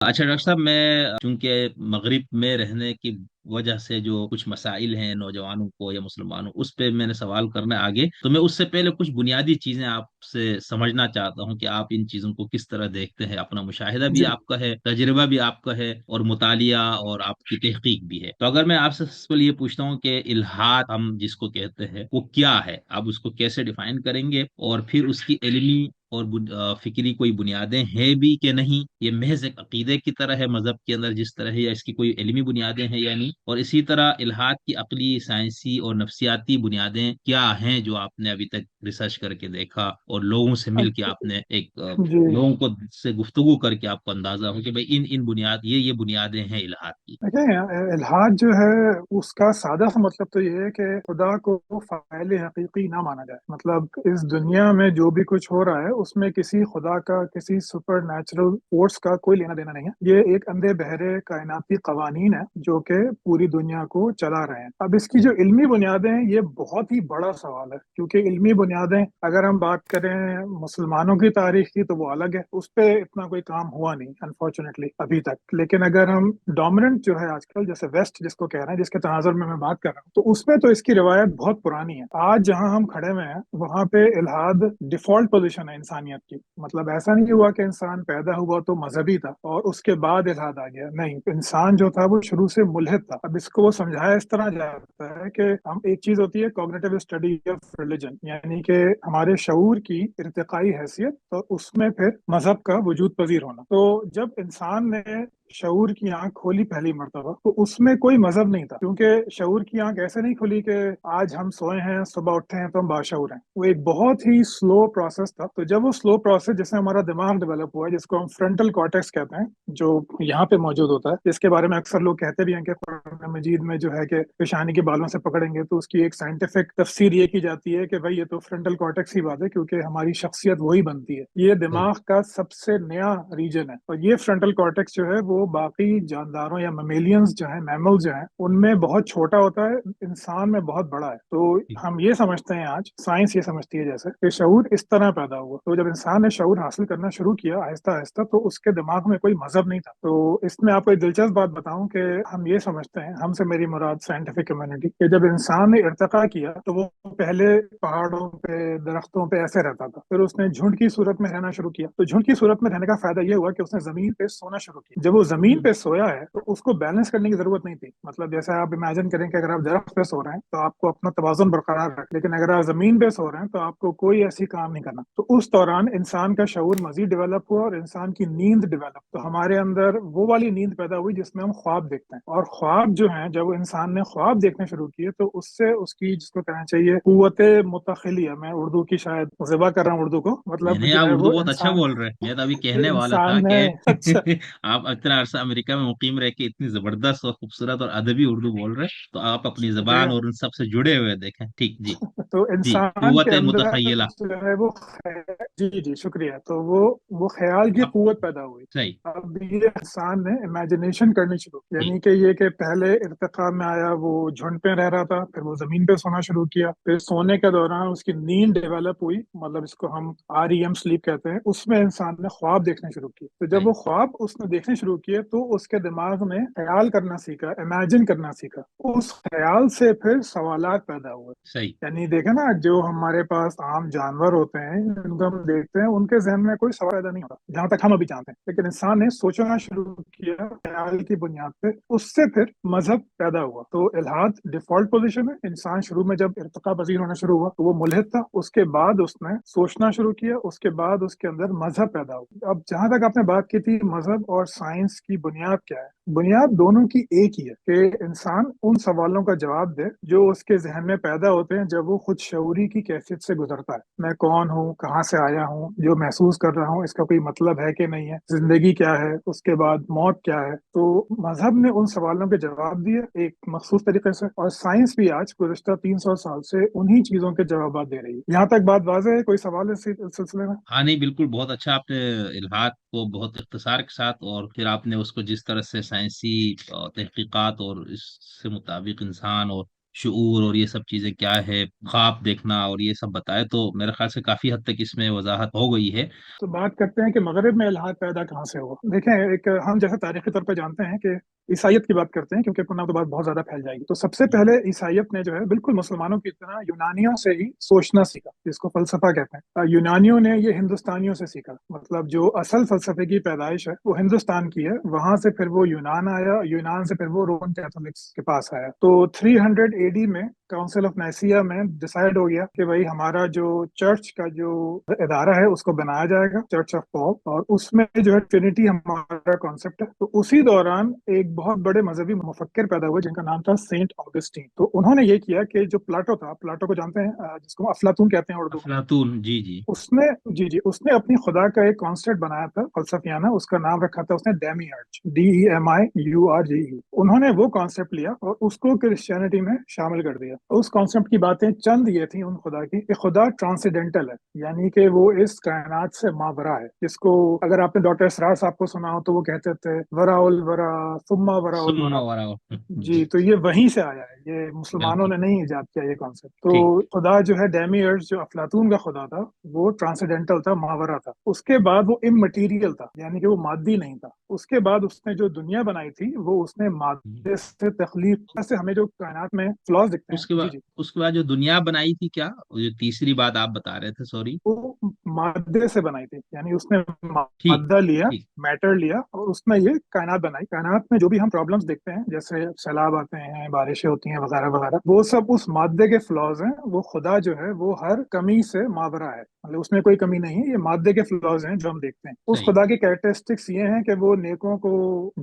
اچھا ڈاکٹر صاحب، میں چونکہ مغرب میں رہنے کی وجہ سے جو کچھ مسائل ہیں نوجوانوں کو یا مسلمانوں، اس پہ میں نے سوال کرنا آگے، تو میں اس سے پہلے کچھ بنیادی چیزیں آپ سے سمجھنا چاہتا ہوں کہ آپ ان چیزوں کو کس طرح دیکھتے ہیں۔ اپنا مشاہدہ بھی جی آپ کا ہے، تجربہ بھی آپ کا ہے، اور مطالعہ اور آپ کی تحقیق بھی ہے۔ تو اگر میں آپ سے سب یہ پوچھتا ہوں کہ الحاد ہم جس کو کہتے ہیں وہ کیا ہے، آپ اس کو کیسے ڈیفائن کریں گے، اور پھر اس کی علمی اور فکری کوئی بنیادیں ہیں بھی کہ نہیں، یہ محض ایک عقیدے کی طرح ہے مذہب کے اندر جس طرح ہے، یا اس کی کوئی علمی بنیادیں ہیں یا نہیں؟ اور اسی طرح الحاد کی عقلی، سائنسی اور نفسیاتی بنیادیں کیا ہیں جو آپ نے ابھی تک ریسرچ کر کے دیکھا، اور لوگوں سے مل کے اچھا، آپ نے ایک جی لوگوں کو سے گفتگو کر کے آپ کو اندازہ ہو کہ بھائی ان بنیاد یہ بنیادیں ہیں الحاد کی۔ دیکھیں، الحاد جو ہے اس کا سادہ سا مطلب تو یہ ہے کہ خدا کو فاعل حقیقی نہ مانا جائے۔ مطلب اس دنیا میں جو بھی کچھ ہو رہا ہے اس میں کسی خدا کا، کسی سپر نیچرل فورس کا کوئی لینا دینا نہیں ہے۔ یہ ایک اندھے بہرے کائناتی قوانین ہے جو کہ پوری دنیا کو چلا رہے ہیں۔ اب اس کی جو علمی بنیادیں ہیں یہ بہت ہی بڑا سوال ہے، کیونکہ علمی بنیادیں اگر ہم بات کریں مسلمانوں کی تاریخ کی تو وہ الگ ہے، اس پہ اتنا کوئی کام ہوا نہیں انفارچونیٹلی ابھی تک۔ لیکن اگر ہم ڈومیننٹ جو ہے آج کل جیسے ویسٹ جس کو کہہ رہے ہیں، جس کے تناظر میں بات کر رہا ہوں، تو اس میں تو اس کی روایت بہت پرانی ہے۔ آج جہاں ہم کھڑے ہوئے ہیں وہاں پہ الحاد ڈیفالٹ پوزیشن ہے انسانیت کی۔ مطلب ایسا نہیں ہوا کہ انسان پیدا ہوا تو مذہبی تھا اور اس کے بعد الحاد آ گیا، نہیں، انسان جو تھا وہ شروع سے ملحد تھا۔ اب اس کو وہ سمجھایا اس طرح جاتا ہے کہ ہم ایک چیز ہوتی ہے کوگنیٹو اسٹڈی آف ریلیجن، یعنی کہ ہمارے شعور کی ارتقائی حیثیت اور اس میں پھر مذہب کا وجود پذیر ہونا۔ تو جب انسان نے شعور کی آنکھ کھولی پہلی مرتبہ تو اس میں کوئی مذہب نہیں تھا، کیونکہ شعور کی آنکھ ایسے نہیں کھلی کہ آج ہم سوئے ہیں صبح اٹھے ہیں تو ہم باشعور ہیں۔ وہ ایک بہت ہی سلو پروسیس تھا۔ تو جب وہ سلو پروسیس، جیسے ہمارا دماغ ڈیولپ ہوا ہے جس کو ہم فرنٹل کارٹیکس کہتے ہیں، جو یہاں پہ موجود ہوتا ہے، جس کے بارے میں اکثر لوگ کہتے بھی ہیں کہ قرآن مجید میں جو ہے کہ پیشانی کے بالوں سے پکڑیں گے تو اس کی ایک سائنٹیفک تفسیر یہ کی جاتی ہے کہ بھائی یہ تو فرنٹل کارٹیکس ہی بات ہے، کیونکہ ہماری شخصیت وہی بنتی ہے، یہ دماغ کا سب سے نیا ریجن ہے۔ اور یہ فرنٹل کارٹیکس جو ہے وہ باقی جانداروں یا میملینز جو ہیں، میمل جو ہیں، ان میں بہت چھوٹا ہوتا ہے، انسان میں بہت بڑا ہے۔ تو ہم یہ سمجھتے ہیں، آج سائنس یہ سمجھتی ہے جیسے کہ شعور اس طرح پیدا ہوا۔ تو جب انسان نے شعور حاصل کرنا شروع کیا آہستہ آہستہ تو اس کے دماغ میں کوئی مذہب نہیں تھا۔ تو اس میں آپ کو ایک دلچسپ بات بتاؤں کہ ہم یہ سمجھتے ہیں، ہم سے میری مراد سائنٹیفک کمیونٹی، کہ جب انسان نے ارتقا کیا تو وہ پہلے پہاڑوں پہ، درختوں پہ ایسے رہتا تھا، پھر اس نے جھنڈ کی صورت میں رہنا شروع کیا۔ تو جھنڈ کی صورت میں رہنے کا فائدہ یہ ہوا کہ اس نے زمین پہ سونا شروع کیا۔ جب وہ زمین پہ سویا ہے تو اس کو بیلنس کرنے کی ضرورت نہیں تھی۔ مطلب جیسے آپ امیجن کریں کہ اگر آپ درخت پہ سو رہے ہیں تو آپ کو اپنا توازن برقرار رکھ، لیکن اگر آپ زمین پہ سو رہے ہیں تو آپ کو کوئی ایسی کام نہیں کرنا۔ تو اس دوران انسان کا شعور مزید ڈیولپ ہوا اور انسان کی نیند ڈیولپ، تو ہمارے اندر وہ والی نیند پیدا ہوئی جس میں ہم خواب دیکھتے ہیں۔ اور خواب جو ہیں، جب انسان نے خواب دیکھنے شروع کیے تو اس سے اس کی جس کو کہنا چاہیے قوت متخلیہ، میں اردو کی شاید ذبح کر رہا ہوں اردو کو، نہیں مطلب نہیں، جو آپ ہے اردو وہ بہت اچھا انسان بول رہے ہیں، میں تو ابھی کہنے والا تھا انسان نے کہ اچھا آپ اتنا عرصہ امریکہ میں مقیم رہ کے اتنی زبردست اور خوبصورت اور ادبی اردو بول رہے ہیں، تو آپ اپنی شکریہ۔ زبان اور ان سب سے جڑے ہوئے دیکھیں۔ ٹھیک، جی تو جی، انسان کے قوت اندر متخیلہ۔ جو ہے وہ جی جی شکریہ، تو وہ خیال کی اب قوت پیدا ہوئی۔ صحیح۔ اب یہ انسان نے امیجنیشن کرنی شروع کی، جی یعنی کہ یہ کہ پہلے ارتقاء میں آیا، وہ جھنڈ پہ رہ رہا تھا، پھر وہ زمین پہ سونا شروع کیا، پھر سونے کے دوران اس کی نیند ڈیولپ ہوئی، مطلب اس کو ہم REM سلیپ کہتے ہیں، اس میں انسان نے خواب دیکھنے شروع کیے۔ تو جب صحیح وہ خواب اس نے دیکھنے شروع کیے تو اس کے دماغ میں خیال کرنا سیکھا، امیجن کرنا سیکھا، اس خیال سے پھر سوالات پیدا ہوئے۔ صحیح یعنی دیکھیں نا، جو ہمارے پاس عام جانور ہوتے ہیں ان کو ہم دیکھتے ہیں، ان کے ذہن میں کوئی سوال پیدا نہیں ہوتا جہاں تک ہم ابھی جانتے ہیں، لیکن انسان نے سوچنا شروع کیا خیال کی بنیاد پہ، اس سے پھر مذہب پیدا ہوا۔ تو الحاد ڈیفالٹ پوزیشن ہے، انسان شروع میں جب ارتقا پذیر ہونا شروع ہوا تو وہ ملحد تھا، اس کے بعد اس نے سوچنا شروع کیا، اس کے بعد اس کے اندر مذہب پیدا ہوا۔ اب جہاں تک آپ نے بات کی تھی مذہب اور سائنس کی بنیاد کیا ہے، بنیاد دونوں کی ایک ہی ہے کہ انسان ان سوالوں کا جواب دے جو اس کے ذہن میں پیدا ہوتے ہیں جب وہ خود شعوری کی کیفیت سے گزرتا ہے۔ میں کون ہوں، کہاں سے آیا ہوں، جو محسوس کر رہا ہوں اس کا کوئی مطلب ہے کہ نہیں ہے، زندگی کیا ہے، اس کے بعد موت کیا ہے۔ تو مذہب نے ان سوالوں کے جواب دیے ایک مخصوص طریقے سے، اور سائنس بھی آج گزشتہ 300 سال سے انہی چیزوں کے جوابات دے رہی ہے۔ یہاں تک بات واضح ہے؟ کوئی سوال اس سلسلے میں؟ ہاں، نہیں بالکل، بہت اچھا آپ نے الحاد کو بہت اختصار کے ساتھ، اور پھر آپ نے اس کو جس طرح سے سائنسی تحقیقات اور اس سے مطابق انسان اور شعور اور یہ سب چیزیں کیا ہے، خواب دیکھنا اور یہ سب بتائے، تو میرے خیال سے کافی حد تک اس میں وضاحت ہو گئی ہے۔ تو بات کرتے ہیں کہ مغرب میں الحاد پیدا کہاں سے ہوا۔ دیکھیں، ایک ہم جیسے تاریخی طور پہ جانتے ہیں کہ عیسائیت کی بات کرتے ہیں، کیونکہ پناہ تو بات بہت زیادہ پھیل جائے گی، تو سب سے پہلے عیسائیت نے جو ہے بالکل مسلمانوں کی طرح یونانیوں سے ہی سوچنا سیکھا، جس کو فلسفہ کہتے ہیں۔ یونانیوں نے یہ ہندوستانیوں سے سیکھا، مطلب جو اصل فلسفے کی پیدائش ہے وہ ہندوستان کی ہے، وہاں سے پھر وہ یونان آیا، یونان سے پھر وہ رومن کیتھولکس کے پاس آیا۔ تو 300 AD میں کاؤنسل آف نائسیا میں ڈیسائیڈ ہو گیا کہ بھائی ہمارا جو چرچ کا جو ادارہ ہے اس کو بنایا جائے گا، چرچ آف پال، اور اس میں جو ہے ٹرینٹی ہمارا کانسیپٹ ہے۔ تو اسی دوران ایک بہت بڑے مذہبی مفکر پیدا ہوئے جن کا نام تھا سینٹ آگسٹین۔ تو انہوں نے یہ کیا کہ جو پلاٹو تھا، پلاٹو کو جانتے ہیں، جس کو افلاطون کہتے ہیں اردو میں، افلاطون، جی جی۔ اس نے اس نے اپنی خدا کا ایک کانسیپٹ بنایا تھا فلسفیانہ، اس کا نام رکھا تھا اس نے ڈیمی ارج، DEMIURGE۔ انہوں نے وہ کانسیپٹ لیا اور اس کو کرسچینٹی میں شامل کر دیا۔ اس کانسیپٹ کی باتیں چند یہ تھیں ان خدا کی کہ خدا ٹرانسیڈنٹل ہے، یعنی کہ وہ اس کائنات سے مابرا ہے، جس کو اگر آپ نے ڈاکٹر اسرار صاحب کو سنا ہو تو وہ کہتے تھے ورا الورا ثم ورا سما الورا۔ وارا، جی، جی، تو یہ وہیں سے آیا ہے، یہ مسلمانوں بالکل، نے نہیں ایجاد کیا یہ کانسیپٹ۔ تو ٹھیک، خدا جو ہے ڈیمی ارج، جو افلاطون کا خدا تھا، وہ ٹرانسیڈنٹل تھا، ماورا تھا۔ اس کے بعد وہ اممٹیریل تھا، یعنی کہ وہ مادی نہیں تھا۔ اس کے بعد اس نے جو دنیا بنائی تھی وہ اس نے مادے سے تخلیق سے، ہمیں جو کائنات میں فلاز دکھتے ہیں، اس کے بعد، جی جی، اس کے بعد جو دنیا بنائی تھی، کیا وہ جو تیسری بات آپ بتا رہے تھے، سوری؟ وہ مادے سے بنائی تھی، یعنی اس نے ٹھیک، مادہ لیا، ٹھیک، میٹر لیا، اور اس میں یہ کائنات بنائی۔ کائنات میں جو بھی ہم پرابلمس دیکھتے ہیں، جیسے سیلاب آتے ہیں، بارشیں ہوتی ہیں وغیرہ وغیرہ، وہ سب اس مادے کے فلاز ہیں۔ وہ خدا جو ہے وہ ہر کمی سے ماورا ہے، مطلب اس میں کوئی کمی نہیں ہے، یہ مادے کے فلاز ہیں جو ہم دیکھتے ہیں۔ اس صحیح، خدا کی کیریکٹرسٹکس یہ ہیں کہ وہ نیکوں کو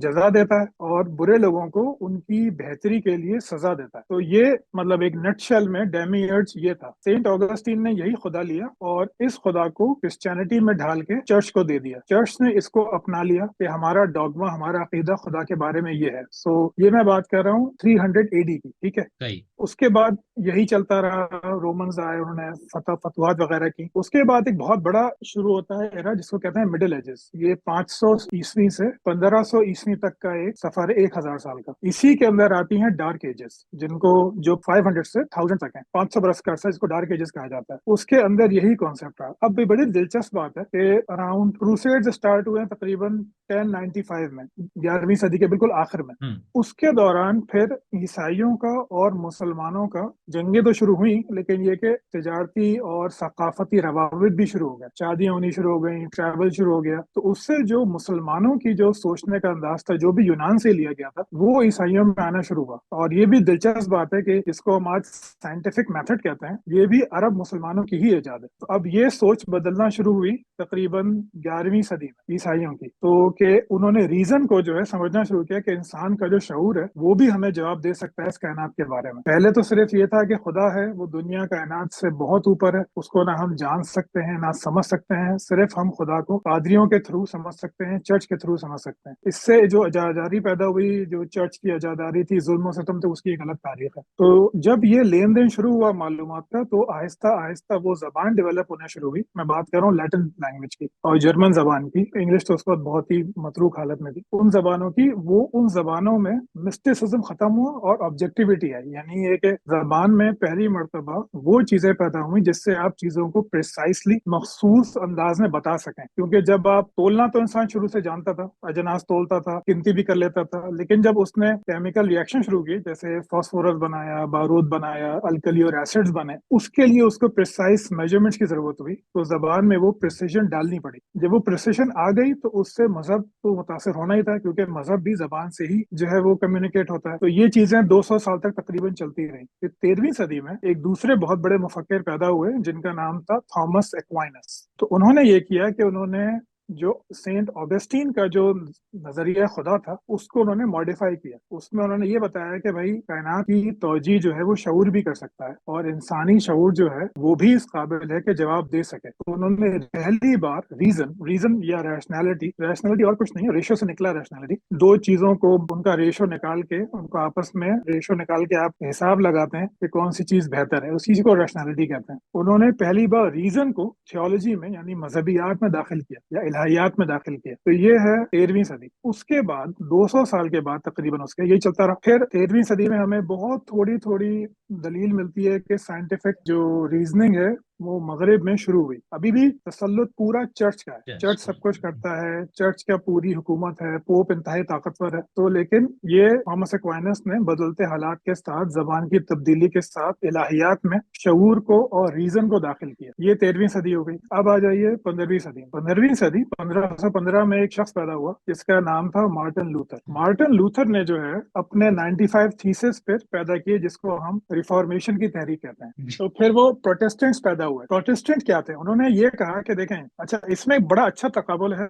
جزا دیتا ہے اور برے لوگوں کو ان کی بہتری کے لیے سزا دیتا ہے۔ تو یہ مطلب ایک نٹ شیل میں ڈیمی ارج یہ تھا۔ سینٹ آگسٹین نے یہی خدا لیا اور اس خدا کو کرسچینٹی میں ڈھال کے چرچ کو دے دیا۔ چرچ نے اس کو اپنا لیا کہ ہمارا ڈوگما، ہمارا عقیدہ خدا کے بارے میں یہ ہے۔ یہ میں بات کر رہا ہوں 300 AD کی، ٹھیک ہے۔ صحیح، اس کے بعد یہی چلتا رہا، رومنز آئے، انہوں نے فتوحات وغیرہ کی۔ اس کے بعد ایک بہت بڑا شروع ہوتا ہے ایرا جس کو کہتے ہیں مڈل ایجز۔ یہ 500 عیسوی سے 1500 عیسوی تک کا ایک سفر ہے، 1000 سال کا۔ اسی کے اندر آتی ہیں ڈارک ایجز، جن کو جو 500 سے 1000 تک ہیں، 500 برس کا عرصہ، جس کو ڈارک ایجز کہا جاتا ہے۔ اس کے اندر یہی کانسیپٹ رہا۔ اب بھی بڑی دلچسپ بات ہے کہ اراؤنڈ کروسیڈز اسٹارٹ ہوئے ہیں تقریباً 1095 میں، 11ویں صدی کے بالکل آخر میں۔ اس کے دوران پھر عیسائیوں کا اور مسلمانوں کا جنگیں تو شروع ہوئی، لیکن یہ کہ تجارتی اور ثقافتی روابط بھی شروع ہو گئے، شادیاں ہونی شروع ہو گئیں، ٹریول شروع ہو گیا۔ تو اس سے جو مسلمانوں کی جو سوچنے کا انداز تھا، جو بھی یونان سے لیا گیا تھا، وہ عیسائیوں میں آنا شروع ہوا۔ اور یہ بھی دلچسپ بات ہے کہ جس کو ہم آج سائنٹیفک میتھڈ کہتے ہیں، یہ بھی عرب مسلمانوں کی ہی ایجاد ہے۔ تو اب یہ سوچ بدلنا شروع ہوئی تقریباً 11ویں صدی میں عیسائیوں کی، تو کہ انہوں نے ریزن کو جو ہے سمجھنا شروع کیا کہ انسان کا جو شعور ہے وہ بھی ہمیں جواب دے سکتا ہے اس کائنات کے بارے میں۔ پہلے تو صرف یہ تھا کہ خدا ہے، وہ دنیا کائنات سے بہت اوپر ہے، اس کو نہ ہم جان سکتے ہیں نہ سمجھ سکتے ہیں، صرف ہم خدا کو پادریوں کے تھرو سمجھ سکتے ہیں، چرچ کے تھرو سمجھ سکتے ہیں۔ اس سے جو اجاداری پیدا ہوئی، جو چرچ کی اجاداری تھی، ظلم و ستم، تو اس کی ایک الگ تاریخ ہے۔ تو جب یہ لین دین شروع ہوا معلومات کا، تو آہستہ آہستہ وہ زبان ڈیولپ ہونا شروع ہوئی۔ میں بات کر رہا ہوں لیٹن لینگویج کی اور جرمن زبان کی، انگلش تو اس وقت بہت ہی متروک حالت میں تھی، ان زبانوں کی۔ وہ ان زبانوں میں مسٹیسزم ختم ہوا اور آبجیکٹیوٹی آئی، یعنی یہ کہ زبان میں پہلی مرتبہ وہ چیزیں پیدا ہوئی جس سے آپ چیزوں کو پریسائسلی مخصوص انداز میں بتا سکیں۔ کیونکہ جب آپ تولنا تو انسان شروع سے جانتا تھا، اجناس تولتا تھا، گنتی بھی کر لیتا تھا، لیکن جب اس نے کیمیکل ریئیکشن شروع کی، جیسے فاسفورس بنایا، بارود بنایا، الکلی اور ایسڈز بنے، اس کے لیے اس کو پریسائز میجرمنٹس کی ضرورت ہوئی، تو زبان میں وہ پریسیجن ڈالنی پڑی۔ جب وہ پریسیجن آ گئی تو اس سے مذہب تو متاثر ہونا ہی تھا، کیونکہ مذہب بھی زبان سے ہی جو ہے وہ کمیونیکیٹ ہوتا ہے۔ تو یہ چیزیں 200 سال تک تقریباً چلتی رہیں۔ پھر 13ویں صدی میں ایک دوسرے بہت بڑے مفکر پیدا ہوئے جن کا نام تھا تھامس ایکوائنس۔ تو انہوں نے یہ کیا کہ انہوں نے جو سینٹ آگسٹین کا جو نظریہ خدا تھا اس کو انہوں نے ماڈیفائی کیا۔ اس میں انہوں نے یہ بتایا کہ بھائی کائنات کی توجیہ جو ہے وہ شعور بھی کر سکتا ہے، اور انسانی شعور جو ہے وہ بھی اس قابل ہے کہ جواب دے سکے۔ تو انہوں نے پہلی بار ریزن یا ریشنلٹی اور کچھ نہیں، ریشو سے نکلا ریشنلٹی، دو چیزوں کو ان کا ریشو نکال کے، ان کو آپس میں ریشو نکال کے آپ حساب لگاتے ہیں کہ کون سی چیز بہتر ہے، اسی کو ریشنلٹی کہتے ہیں۔ انہوں نے پہلی بار ریزن کو تھیولوجی میں یعنی مذہبیات میں داخل کیا یا الہیات میں داخل کیا. تو یہ ہے 13ویں صدی. اس کے بعد 200 سال کے بعد تقریباً اس کے یہی چلتا رہا. پھر 13ویں صدی میں ہمیں بہت تھوڑی تھوڑی دلیل ملتی ہے کہ سائنٹیفک جو ریزننگ ہے وہ مغرب میں شروع ہوئی. ابھی بھی تسلط پورا چرچ کا ہے, چرچ سب کچھ کرتا ہے, چرچ کا پوری حکومت ہے, پوپ انتہائی طاقتور ہے. تو لیکن یہ تھامس ایکوائنس نے بدلتے حالات کے ساتھ, زبان کی تبدیلی کے ساتھ الہیات میں شعور کو اور ریزن کو داخل کیا. یہ 13ویں صدی ہو گئی. اب آ جائیے 15ویں صدی. 15ویں صدی 1515 میں ایک شخص پیدا ہوا جس کا نام تھا مارٹن لوتھر. مارٹن لوتھر نے جو ہے اپنے 95 تھیسس پہ پیدا کیے جس کو ہم ریفارمیشن کی تحریک کہتے ہیں. تو پھر وہ پروٹیسٹنٹس پیدا ہوئے. پروٹیسٹنٹ کیا تھے؟ انہوں نے یہ کہا کہ دیکھیں, اچھا اس میں بڑا اچھا تقابل ہے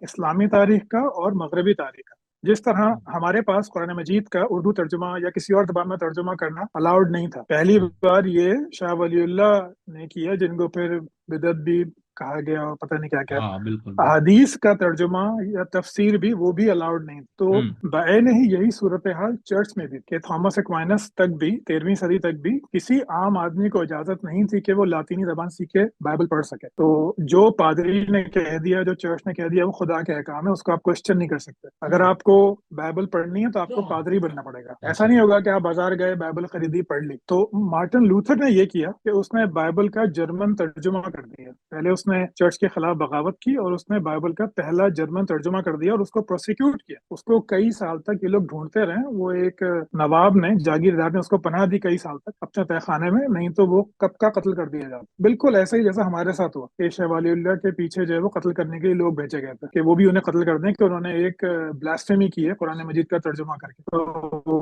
اسلامی تاریخ کا اور مغربی تاریخ کا. جس طرح ہمارے پاس قرآن مجید کا اردو ترجمہ یا کسی اور زبان میں ترجمہ کرنا الاؤڈ نہیں تھا. پہلی بار یہ شاہ ولی اللہ نے کیا, جن کو پھر بدعت بھی کہا گیا اور پتہ نہیں کیا کیا. بالکل. احادیث کا ترجمہ یا تفسیر بھی وہ بھی الاؤڈ نہیں. تو بعین ہی یہی صورتحال چرچ میں بھی کہ تھامس ایکوائنس تک بھی 13ویں صدی تک بھی کسی عام آدمی کو اجازت نہیں تھی کہ وہ لاطینی زبان سیکھے بائبل پڑھ سکے. تو جو پادری نے کہہ دیا, جو چرچ نے کہہ دیا, وہ خدا کے احکام ہے, اس کو آپ کوشچن نہیں کر سکتے. اگر آپ کو بائبل پڑھنی ہے تو آپ کو پادری بننا پڑے گا. ایسا نہیں ہوگا کہ آپ بازار گئے, بائبل خریدی, پڑھ لی. تو مارٹن لوتھر نے یہ کیا کہ اس نے بائبل کا جرمن ترجمہ کر دیا. پہلے اس نے چرچ کے خلاف بغاوت کی اور اس نے بائبل کا پہلا جرمن ترجمہ کر دیا اور اس کو پروسیکیوٹ کیا. اس کو کئی سال تک یہ لوگ ڈھونڈتے رہے. وہ ایک نواب نے, جاگیردار نے اس کو پناہ دی کئی سال تک اپنے تہہ خانے میں, نہیں تو وہ کب کا قتل کر دیا جاتا. بالکل ایسے ہی جیسا ہمارے ساتھ ہوا کہ شاہ ولی اللہ کے پیچھے جو ہے وہ قتل کرنے کے لیے لوگ بھیجے گئے تھے کہ وہ بھی انہیں قتل کر دیں کہ انہوں نے ایک بلاسفیمی کی ہے قرآن مجید کا ترجمہ کر کے.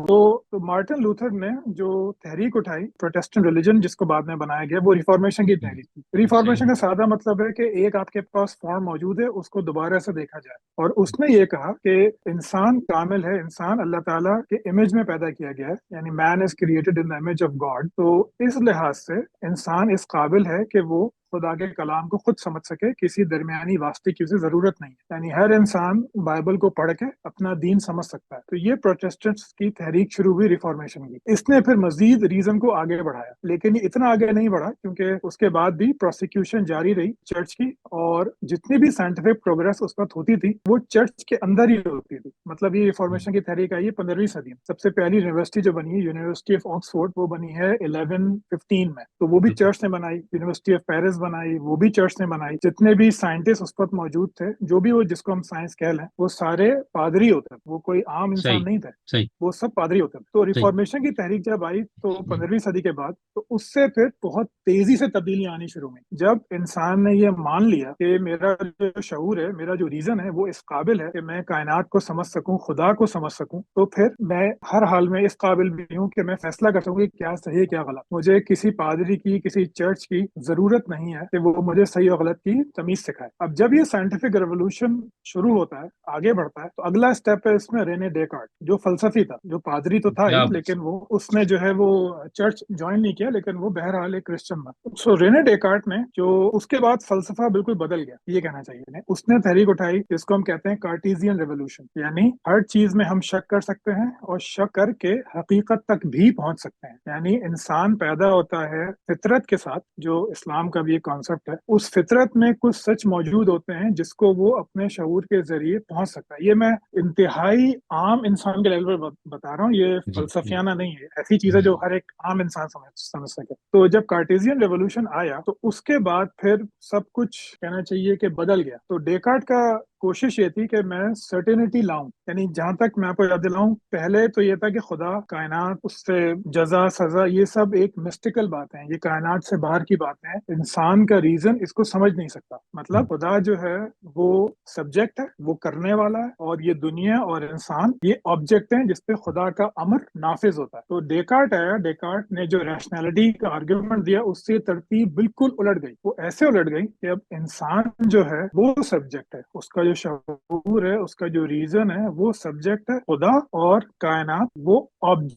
تو مارٹن لوتھر نے جو تحریک اٹھائی پروٹیسٹنٹ ریلیجن, جس کو بعد میں بنایا گیا, وہ ریفارمیشن کی تحریک تھی. ریفارمیشن کا سادہ مطلب ہے کہ ایک آپ کے پاس فارم موجود ہے, اس کو دوبارہ سے دیکھا جائے. اور اس نے یہ کہا کہ انسان کامل ہے, انسان اللہ تعالیٰ کے امیج میں پیدا کیا گیا ہے, یعنی man is created in the image of God. تو اس لحاظ سے انسان اس قابل ہے کہ وہ خدا کے کلام کو خود سمجھ سکے, کسی درمیانی واسطے کی اسے ضرورت نہیں ہے. یعنی ہر انسان بائبل کو پڑھ کے اپنا دین سمجھ سکتا ہے. تو یہ پروٹیسٹنٹس کی تحریک شروع ہوئی ریفارمیشن کی. اس نے پھر مزید ریزن کو آگے بڑھایا, لیکن یہ اتنا آگے نہیں بڑھا کیونکہ اس کے بعد بھی پروسیکیوشن جاری رہی چرچ کی, اور جتنی بھی سائنٹیفک پروگرس اس وقت ہوتی تھی وہ چرچ کے اندر ہی ہوتی تھی. مطلب یہ ریفارمیشن کی تحریک آئی ہے 15ویں صدی میں. سب سے پہلی یونیورسٹی جو بنی ہے, یونیورسٹی آف آکسفورڈ, وہ بنی ہے 1115 میں. تو وہ بھی چرچ نے بنائی. یونیورسٹی آف پیرس بنائی, وہ بھی چرچ نے بنائی. جتنے بھی سائنٹسٹ اس وقت موجود تھے, جو بھی وہ جس کو ہم سائنس کہہ لیں, وہ سارے پادری ہوتے تھے, وہ کوئی عام انسان نہیں تھے, وہ سب پادری ہوتے تھے. تو ریفارمیشن کی تحریک جب آئی تو 15ویں صدی کے بعد, تو اس سے پھر بہت تیزی سے تبدیلیاں آنی شروع ہوئی. جب انسان نے یہ مان لیا کہ میرا جو شعور ہے, میرا جو ریزن ہے, وہ اس قابل ہے کہ میں کائنات کو سمجھ سکوں, خدا کو سمجھ سکوں, تو پھر میں ہر حال میں اس قابل بھی ہوں کہ میں فیصلہ کر سکوں کہ کیا صحیح ہے کیا غلط. مجھے کسی پادری کی, کسی چرچ کی ضرورت نہیں ہے کہ وہ مجھے صحیح اور غلط کی تمیز سکھائے. اب جب یہ سائنٹیفک ریولوشن شروع ہوتا ہے, آگے بڑھتا ہے, تو اگلا اسٹیپ ہے اس میں رینے ڈیکارٹ, جو فلسفی تھا, جو پادری تو تھا ہی, لیکن وہ اس نے جو ہے وہ چرچ جوائن نہیں کیا, لیکن وہ بہرحال ایک کرسچن تھا. سو رینے ڈیکارٹ نے جو اس کے بعد فلسفہ بالکل بدل گیا, یہ کہنا چاہیے. اس نے تحریک اٹھائی جس کو ہم کہتے ہیں کارٹیزین ریولوشن, یعنی ہر چیز میں ہم شک کر سکتے ہیں اور شک کر کے حقیقت تک بھی پہنچ سکتے ہیں. یعنی انسان پیدا ہوتا ہے فطرت کے ساتھ, جو اسلام کا بھی ایک کانسیپٹ ہے. اس فطرت میں کچھ سچ موجود ہوتے ہیں جس کو وہ اپنے شعور کے ذریعے پہنچ سکتا ہے. یہ میں انتہائی عام انسان کے لیول پر بتا رہا ہوں, یہ فلسفیانہ نہیں ہے, ایسی چیزیں جو ہر ایک عام انسان سمجھ سکے. تو جب کارٹیزین ریولوشن آیا تو اس کے بعد پھر سب کچھ کہنا چاہیے کہ بدل گیا. تو ڈیکارٹ کا کوشش یہ تھی کہ میں سرٹینٹی لاؤں, یعنی جہاں تک میں آپ کو یاد دلاؤں, پہلے تو یہ تھا کہ خدا, کائنات, اس سے جزا سزا, یہ سب ایک مسٹیکل باتیں ہیں, یہ کائنات سے باہر کی باتیں ہیں, انسان کا ریزن اس کو سمجھ نہیں سکتا. مطلب خدا جو ہے وہ سبجیکٹ ہے, وہ کرنے والا ہے, اور یہ دنیا اور انسان یہ آبجیکٹ ہیں جس پہ خدا کا امر نافذ ہوتا ہے. تو ڈیکارٹ آیا, ڈیکارٹ نے جو ریشنلٹی کا آرگیومنٹ دیا, اس سے ترتیب بالکل الٹ گئی. وہ ایسے الٹ گئی کہ اب انسان جو ہے وہ سبجیکٹ ہے, اس کا جو شعور ہے, اس کا جو ریزن ہے, وہ سبجیکٹ ہے, خدا اور کائنات وہ آبجیکٹ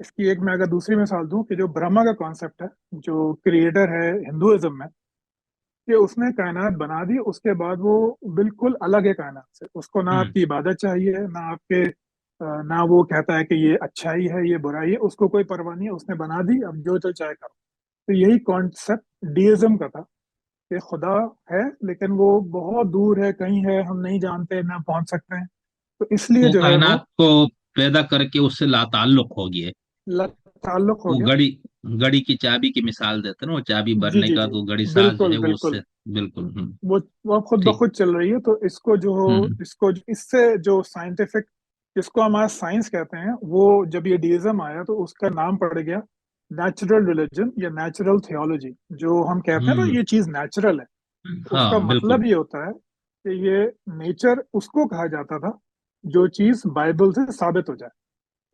اس کی ایک میں اگر دوسری مثال دوں کہ جو برہما کا کانسیپٹ ہے، جو کریٹر ہے ہندوازم میں، کہ اس نے کائنات بنا دی، اس کے بعد وہ بالکل الگ ہے کائنات سے، اس کو نہ آپ ہوں کی عبادت چاہیے، نہ آپ کے نہ وہ کہتا ہے کہ یہ اچھائی ہے یہ برائی ہے، اس کو کوئی پرواہ نہیں ہے، اس نے بنا دی، اب جو چاہے کرو۔ تو یہی کانسیپٹ ڈیزم کا تھا کہ خدا ہے لیکن وہ بہت دور ہے، کہیں ہے ہم نہیں جانتے، نہ پہنچ سکتے ہیں، تو اس لیے وہ جو ہے وہ کائنات کو پیدا کر کے اس سے لا تعلق ہو گیا ہے۔ تعلق ہو وہ گیا۔ گڑی گڑی کی چابی کی مثال دیتے ہیں نا، وہ چابی جی بھرنے جی کا جی، تو گڑی ساز جو بالکل ہے وہ اس بالکل، سے بالکل وہ اب خود ٹھیک۔ بخود چل رہی ہے، تو اس کو جو ہوں اس کو اس سے جو سائنٹیفک، جس کو ہمارا سائنس کہتے ہیں، وہ جب یہ ڈیزم آیا تو اس کا نام پڑ گیا نیچرل ریلیجن یا نیچرل تھیولوجی۔ جو ہم کہتے ہیں نا ہوں یہ چیز نیچرل ہے، اس ہاں کا بالکل مطلب یہ ہوتا ہے کہ یہ نیچر اس کو کہا جاتا تھا جو چیز بائبل سے ثابت ہو جائے،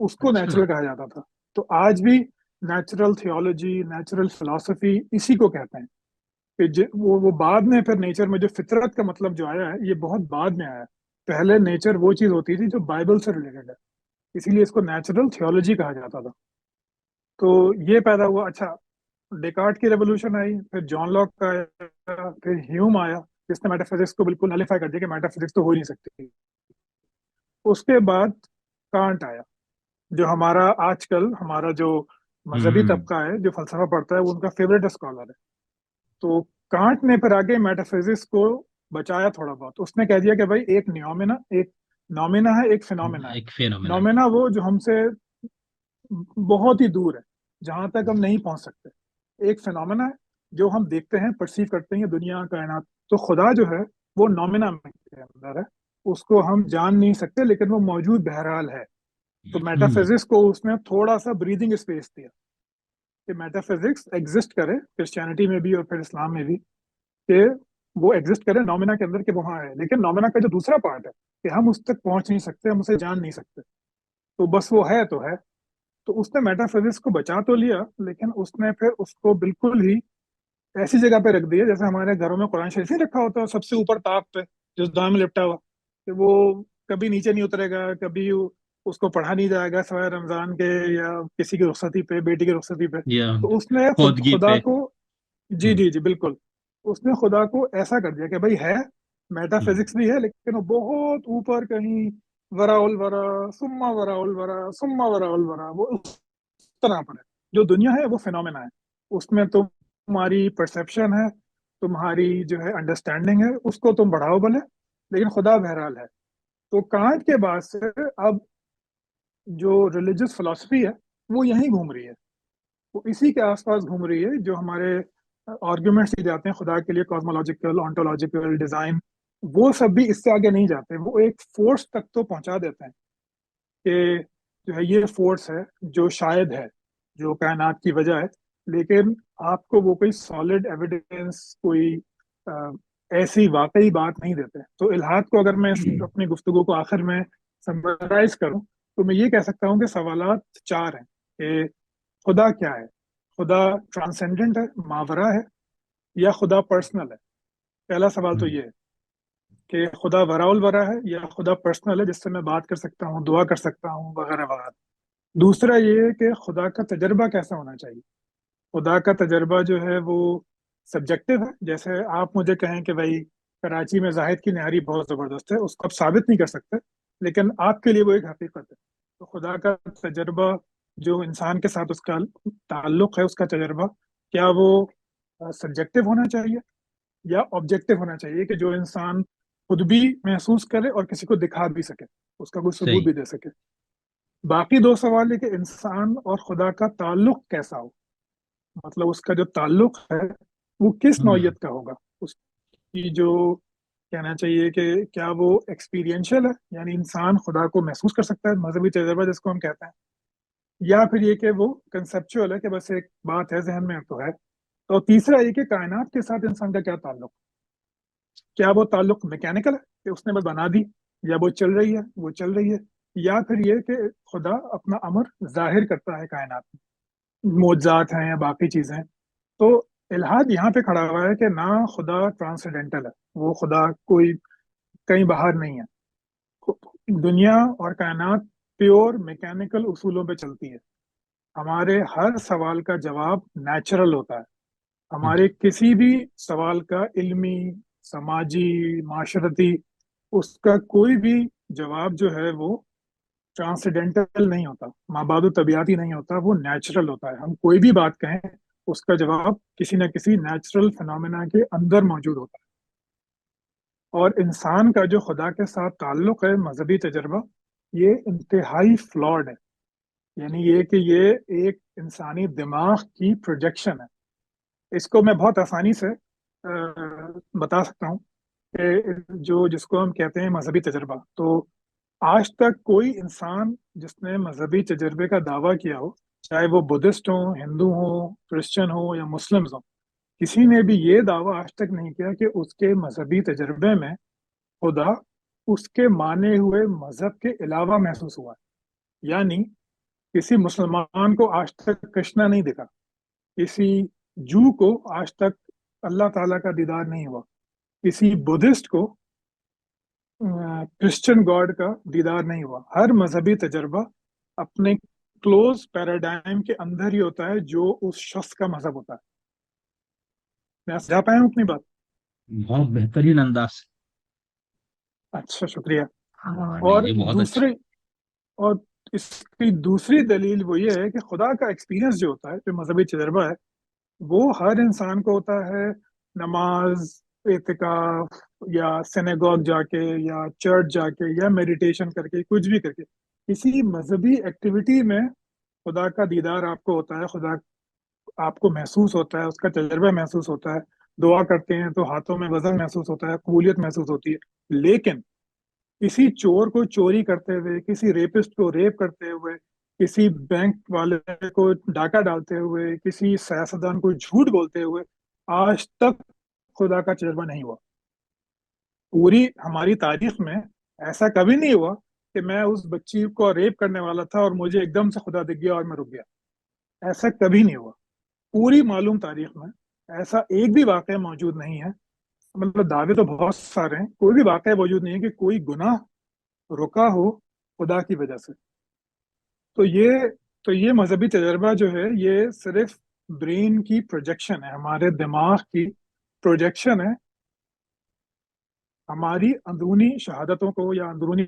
اس کو اچھا نیچرل کہا جاتا تھا۔ تو آج بھی نیچرل تھیولوجی، نیچرل فلسفی اسی کو کہتے ہیں کہ وہ بعد میں پھر نیچر میں جو فطرت کا مطلب جو آیا ہے یہ بہت بعد میں آیا ہے۔ پہلے نیچر وہ چیز ہوتی تھی جو بائبل سے ریلیٹڈ ہے، اسی لیے اس کو نیچرل تھیولوجی کہا جاتا تھا۔ تو یہ پیدا ہوا۔ اچھا، ڈیکارٹ کی ریولوشن آئی، پھر جان لاک کا آیا، پھر ہیوم آیا جس نے میٹا فزکس کو بالکل نلیفائی کر دیا کہ میٹا فزکس تو ہو ہی نہیں سکتی۔ اس کے بعد کانٹ آیا، جو ہمارا آج کل ہمارا جو مذہبی ہوں طبقہ ہے جو فلسفہ پڑھتا ہے وہ ان کا فیوریٹ اسکالر ہے۔ تو کانٹ نے پھر آگے میٹا فزکس کو بچایا تھوڑا بہت، اس نے کہہ دیا کہ بھائی ایک نیومینا، ایک نومینا ہے، ایک فینومینا ہے۔ ایک فینومینا نومینا وہ جو ہم سے بہت ہی دور ہے، جہاں تک ہم نہیں پہنچ سکتے، ایک فینومینا ہے جو ہم دیکھتے ہیں، پرسیو کرتے ہیں، دنیا کائنات۔ تو خدا جو ہے وہ نومینا میں کے اندر ہے، اس کو ہم جان نہیں سکتے لیکن وہ موجود بہرحال ہے۔ تو میٹا ہوں فزکس کو اس نے تھوڑا سا بریدنگ اسپیس دیا کہ میٹا فزکس ایگزسٹ کرے کرسچینٹی میں بھی اور پھر اسلام میں بھی، کہ وہ ایگزسٹ کرے نومینا کے اندر کہ وہاں ہے، لیکن نومینا کا جو دوسرا پارٹ ہے کہ ہم اس تک پہنچ نہیں سکتے، ہم اسے جان نہیں سکتے، تو بس وہ ہے تو ہے۔ تو اس نے میٹا فزکس کو بچا تو لیا لیکن اس نے پھر اس کو بالکل ہی ایسی جگہ پہ رکھ دیا جیسے ہمارے گھروں میں قرآن شریف نہیں رکھا ہوتا ہے سب سے اوپر طاق پہ، جو دائیں میں لپٹا ہوا، کہ وہ کبھی نیچے نہیں اترے گا، کبھی اس کو پڑھا نہیں جائے گا سوائے رمضان کے یا کسی کی رخصتی پہ، بیٹی کی رخصتی پہ۔ یا تو اس نے خودگی خدا پہ کو، جی ہوں جی جی بالکل، اس نے خدا کو ایسا کر دیا کہ بھائی ہے، میٹا ہوں فزکس بھی ہے لیکن وہ بہت اوپر کہیں، ورا الورا، سما ورا الورا، سما ورا الورا، وہ اس طرح پر ہے۔ جو دنیا ہے وہ فینومینا ہے، اس میں تمہاری پرسپشن ہے، تمہاری جو ہے انڈرسٹینڈنگ ہے، اس کو تم بڑھاؤ بھلے، لیکن خدا بہرحال ہے۔ تو کانٹ کے بعد سے اب جو ریلیجس فلسفی ہے وہ یہیں گھوم رہی ہے، وہ اسی کے آس پاس گھوم رہی ہے، جو ہمارے آرگیومنٹس دی جاتے ہیں خدا کے لیے، کاسمولوجیکل، آنٹولوجیکل، ڈیزائن، وہ سب بھی اس سے آگے نہیں جاتے، وہ ایک فورس تک تو پہنچا دیتے ہیں کہ جو ہے یہ فورس ہے جو شاید ہے، جو کائنات کی وجہ ہے، لیکن آپ کو وہ کوئی سالڈ ایویڈنس، کوئی ایسی واقعی بات نہیں دیتے۔ تو الحاد کو اگر میں اپنی گفتگو کو آخر میں سمرائز کروں تو میں یہ کہہ سکتا ہوں کہ سوالات چار ہیں کہ خدا کیا ہے؟ خدا ٹرانسینڈنٹ ہے، ماورا ہے، یا خدا پرسنل ہے؟ پہلا سوال تو ہوں یہ ہے کہ خدا ورا الورا ہے یا خدا پرسنل ہے جس سے میں بات کر سکتا ہوں، دعا کر سکتا ہوں، وغیرہ وغیرہ۔ دوسرا یہ ہے کہ خدا کا تجربہ کیسا ہونا چاہیے؟ خدا کا تجربہ جو ہے وہ سبجیکٹو ہے، جیسے آپ مجھے کہیں کہ بھائی کراچی میں زاہد کی نہاری بہت زبردست ہے، اس کو آپ ثابت نہیں کر سکتے لیکن آپ کے لیے وہ ایک حقیقت ہے۔ تو خدا کا تجربہ جو انسان کے ساتھ اس کا تعلق ہے، اس کا تجربہ، کیا وہ سبجیکٹو ہونا چاہیے یا آبجیکٹو ہونا چاہیے کہ جو انسان خود بھی محسوس کرے اور کسی کو دکھا بھی سکے، اس کا کوئی ثبوت صحیح بھی دے سکے؟ باقی دو سوال یہ کہ انسان اور خدا کا تعلق کیسا ہو، مطلب اس کا جو تعلق ہے وہ کس ہوں نوعیت کا ہوگا، اس کی جو کہنا چاہیے کہ کیا وہ ایکسپیرینشل ہے، یعنی انسان خدا کو محسوس کر سکتا ہے، مذہبی تجربہ جس کو ہم کہتے ہیں، یا پھر یہ کہ وہ کنسپچول ہے کہ بس ایک بات ہے ذہن میں تو ہے۔ تو تیسرا یہ کہ کائنات کے ساتھ انسان کا کیا تعلق، کیا وہ تعلق میکینکل ہے کہ اس نے بس بنا دی، یا وہ چل رہی ہے، وہ چل رہی ہے، یا پھر یہ کہ خدا اپنا امر ظاہر کرتا ہے کائنات میں، معجزات ہیں یا باقی چیزیں ہیں۔ تو الحاد یہاں پہ کھڑا ہوا ہے کہ نہ خدا ٹرانسڈینٹل ہے، وہ خدا کوئی کہیں باہر نہیں ہے، دنیا اور کائنات پیور میکینکل اصولوں پہ چلتی ہے، ہمارے ہر سوال کا جواب نیچرل ہوتا ہے. ہمارے کسی بھی سوال کا علمی، سماجی، معاشرتی، اس کا کوئی بھی جواب جو ہے وہ ٹرانسڈینٹل نہیں ہوتا، مابعد طبیعتی نہیں ہوتا، وہ نیچرل ہوتا ہے. ہم کوئی بھی بات کہیں اس کا جواب کسی نہ کسی نیچرل فنومینا کے اندر موجود ہوتا ہے. اور انسان کا جو خدا کے ساتھ تعلق ہے، مذہبی تجربہ، یہ انتہائی فلاڈ ہے. یعنی یہ کہ یہ ایک انسانی دماغ کی پروجیکشن ہے. اس کو میں بہت آسانی سے بتا سکتا ہوں کہ جس کو ہم کہتے ہیں مذہبی تجربہ، تو آج تک کوئی انسان جس نے مذہبی تجربے کا دعویٰ کیا ہو، چاہے وہ بدھسٹ ہوں، ہندو ہوں، کرسچن ہوں یا مسلمز ہوں، کسی نے بھی یہ دعویٰ آج تک نہیں کیا کہ اس کے مذہبی تجربے میں خدا اس کے مانے ہوئے مذہب کے علاوہ محسوس ہوا ہے. یعنی کسی مسلمان کو آج تک کرشنا نہیں دکھا، کسی جو کو آج تک اللہ تعالیٰ کا دیدار نہیں ہوا، کسی بدھسٹ کو کرسچن گاڈ کا دیدار نہیں ہوا. ہر مذہبی تجربہ اپنے کلوز پیراڈائم کے اندر ہی ہوتا ہے جو اس شخص کا مذہب ہوتا ہے. میں سمجھا پایا ہوں اپنی بات؟ بہت بہترین انداز. اچھا، شکریہ. ہاں اور نہیں یہ بہت اچھا. دوسری اور اس کی دوسری دلیل وہ یہ ہے کہ خدا کا ایکسپیرینس جو ہوتا ہے، جو مذہبی تجربہ ہے، وہ ہر انسان کو ہوتا ہے نماز، اعتکاف، یا سینیگوگ جا کے، یا چرچ جا کے، یا میڈیٹیشن کر کے، کچھ بھی کر کے. کسی مذہبی ایکٹیویٹی میں خدا کا دیدار آپ کو ہوتا ہے، خدا آپ کو محسوس ہوتا ہے، اس کا تجربہ محسوس ہوتا ہے. دعا کرتے ہیں تو ہاتھوں میں وزن محسوس ہوتا ہے، قبولیت محسوس ہوتی ہے. لیکن کسی چور کو چوری کرتے ہوئے، کسی ریپسٹ کو ریپ کرتے ہوئے، کسی بینک والے کو ڈاکہ ڈالتے ہوئے، کسی سیاستدان کو جھوٹ بولتے ہوئے آج تک خدا کا تجربہ نہیں ہوا. پوری ہماری تاریخ میں ایسا کبھی نہیں ہوا کہ میں اس بچی کو ریپ کرنے والا تھا اور مجھے ایک دم سے خدا دکھ گیا اور میں رک گیا. ایسا کبھی نہیں ہوا. پوری معلوم تاریخ میں ایسا ایک بھی واقعہ موجود نہیں ہے. مطلب دعوے تو بہت سارے ہیں، کوئی بھی واقعہ موجود نہیں ہے کہ کوئی گناہ رکا ہو خدا کی وجہ سے. تو یہ مذہبی تجربہ جو ہے، یہ صرف برین کی پروجیکشن ہے، ہمارے دماغ کی پروجیکشن ہے، ہماری اندرونی شہادتوں کو یا اندرونی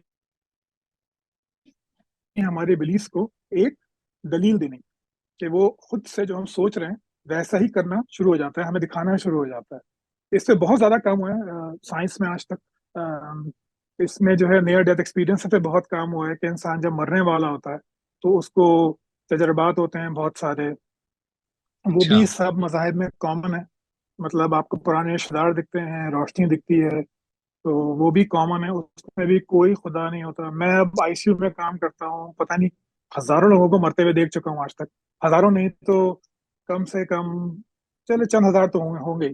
ہمارے بلیفs کو ایک دلیل دینے کہ وہ خود سے جو ہم سوچ رہے ہیں ویسا ہی کرنا شروع ہو جاتا ہے، ہمیں دکھانا شروع ہو جاتا ہے. اس سے بہت زیادہ کام ہوا ہے سائنس میں آج تک. اس میں جو ہے نیئر ڈیتھ ایکسپیرینس پہ بہت کام ہوا ہے کہ انسان جب مرنے والا ہوتا ہے تو اس کو تجربات ہوتے ہیں بہت سارے. وہ اچھا. بھی سب مذاہب میں کامن ہے. مطلب آپ کو پرانے رشتے دار دکھتے ہیں، روشنی دکھتی ہے، تو وہ بھی کامن ہے. اس میں بھی کوئی خدا نہیں ہوتا. میں اب آئی سی یو میں کام کرتا ہوں، پتہ نہیں ہزاروں لوگوں کو مرتے ہوئے دیکھ چکا ہوں آج تک. ہزاروں نہیں تو کم سے کم چلے چند ہزار تو ہوں گے.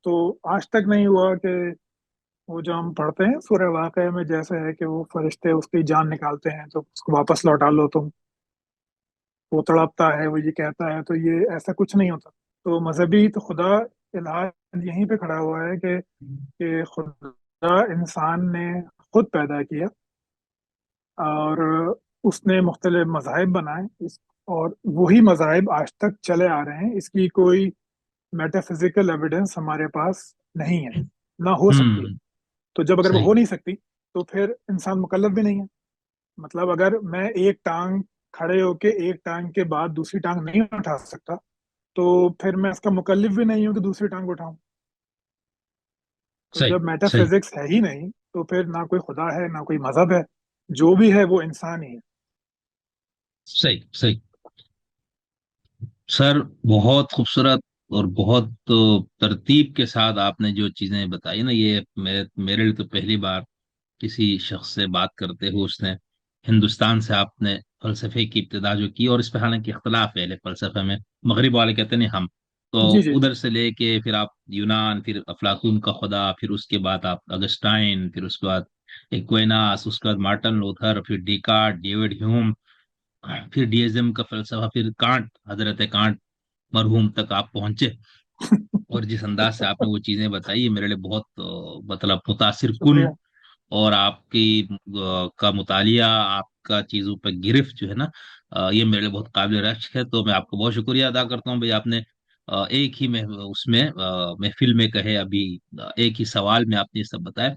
تو آج تک نہیں ہوا کہ وہ جو ہم پڑھتے ہیں سورہ واقعہ میں جیسے ہے کہ وہ فرشتے اس کی جان نکالتے ہیں تو اس کو واپس لوٹا لو تم، وہ تڑپتا ہے، وہ یہ کہتا ہے. تو یہ ایسا کچھ نہیں ہوتا. تو مذہبی تو خدا الہات یہیں پہ کھڑا ہوا ہے کہ خدا انسان نے خود پیدا کیا اور اس نے مختلف مذاہب بنائے، اور وہی مذاہب آج تک چلے آ رہے ہیں. اس کی کوئی میٹا فزیکل ایویڈنس ہمارے پاس نہیں ہے، نہ ہو سکتی ہے. ہوں. تو جب اگر وہ صحیح. ہو نہیں سکتی تو پھر انسان مکلف بھی نہیں ہے. مطلب اگر میں ایک ٹانگ کھڑے ہو کے ایک ٹانگ کے بعد دوسری ٹانگ نہیں اٹھا سکتا تو پھر میں اس کا مکلف بھی نہیں ہوں کہ دوسری ٹانگ اٹھاؤں. تو صحیح. جب میٹا صحیح. فزکس ہے ہی نہیں تو پھر نہ کوئی خدا ہے نہ کوئی مذہب ہے. جو بھی ہے وہ انسان ہی ہے. صحیح. صحیح. سر بہت خوبصورت اور بہت ترتیب کے ساتھ آپ نے جو چیزیں بتائی نا، یہ میرے لیے تو پہلی بار کسی شخص سے بات کرتے ہوئے اس نے ہندوستان سے آپ نے فلسفے کی ابتدا جو کی، اور اس پہ حالانکہ اختلاف ہے اہل فلسفے میں. مغرب والے کہتے ہیں ہم تو جی جی جی. ادھر سے لے کے پھر آپ یونان، پھر افلاطون کا خدا، پھر اس کے بعد آپ اگسٹائن، پھر اس کے بعد ایکویناس، اس کے بعد مارٹن لوتھر، پھر ڈیکارٹ، ڈیوڈ ہیوم، پھر ڈیزم کا فلسفہ، پھر کانٹ، حضرت کانٹ مرحوم تک آپ پہنچے. اور جس انداز سے آپ نے وہ چیزیں بتائی یہ میرے لیے بہت مطلب متاثر کن. اور آپ کی کا مطالعہ، آپ کا چیزوں پہ گرفت جو ہے نا، یہ میرے لیے بہت قابل رشک ہے، تو میں آپ کو بہت شکریہ ادا کرتا ہوں بھائی، آپ نے ایک ہی میں اس میں محفل میں کہے ابھی ایک ہی سوال میں آپ نے یہ سب بتایا،